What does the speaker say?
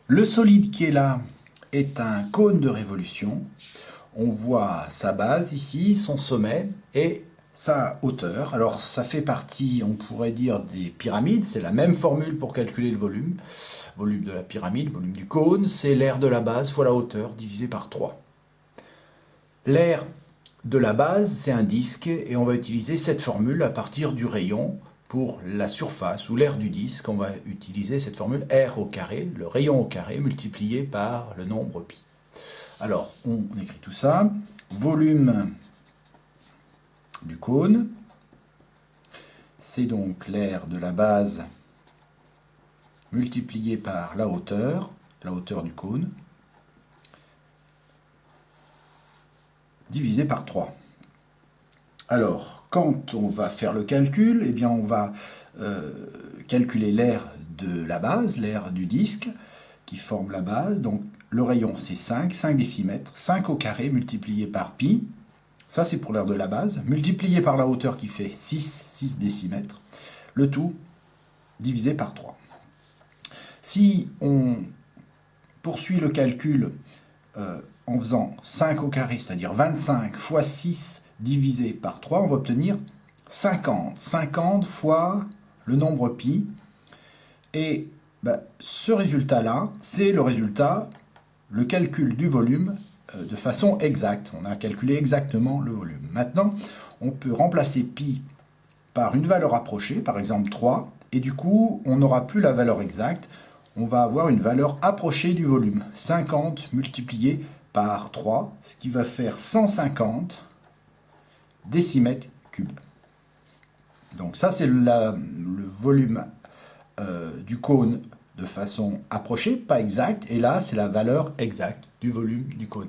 Le solide qui est là est un cône de révolution. On voit sa base ici, son sommet et sa hauteur. Alors ça fait partie, on pourrait dire, des pyramides. C'est la même formule pour calculer le volume. Volume de la pyramide, volume du cône, c'est l'aire de la base fois la hauteur divisé par 3. L'aire de la base, c'est un disque et on va utiliser cette formule à partir du rayon. Pour la surface ou l'aire du disque, on va utiliser cette formule R au carré, le rayon au carré multiplié par le nombre pi. Alors, on écrit tout ça. Volume du cône, c'est donc l'aire de la base multiplié par la hauteur du cône, divisé par 3. Alors, quand on va faire le calcul, eh bien on va calculer l'aire de la base, l'aire du disque, qui forme la base. Donc le rayon c'est 5 décimètres, 5 au carré multiplié par pi, ça c'est pour l'aire de la base, multiplié par la hauteur qui fait 6 décimètres, le tout divisé par 3. Si on poursuit le calcul en faisant 5 au carré, c'est-à-dire 25 fois 6 divisé par 3, on va obtenir 50. 50 fois le nombre pi. Et ce résultat-là, c'est le résultat, le calcul du volume de façon exacte. On a calculé exactement le volume. Maintenant, on peut remplacer pi par une valeur approchée, par exemple 3, et du coup, on n'aura plus la valeur exacte. On va avoir une valeur approchée du volume. 50 multiplié par 3, ce qui va faire 150 décimètres cubes. Donc ça, c'est le volume du cône de façon approchée, pas exacte. Et là, c'est la valeur exacte du volume du cône.